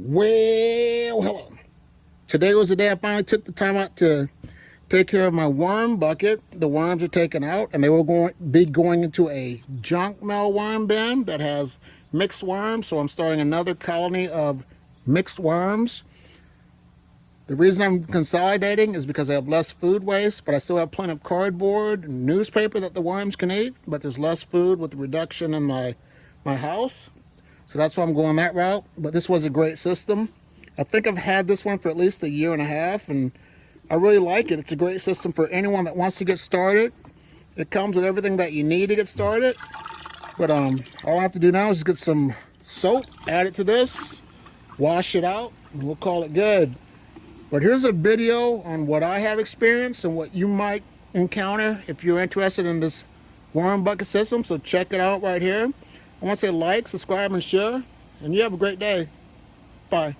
Well, hello. Today was the day I finally took the time out to take care of my worm bucket. The worms are taken out and they will be going into a junk mail worm bin that has mixed worms. So I'm starting another colony of mixed worms. The reason I'm consolidating is because I have less food waste, but I still have plenty of cardboard and newspaper that the worms can eat, but there's less food with the reduction in my house. So that's why I'm going that route. But this was a great system. I think I've had this one for at least a year and a half, and I really like it. It's a great system for anyone that wants to get started. It comes with everything that you need to get started. But all I have to do now is get some soap, add it to this, wash it out, and we'll call it good. But here's a video on what I have experienced and what you might encounter if you're interested in this worm bucket system. So check it out right here. I want to say like, subscribe, and share. And you have a great day. Bye.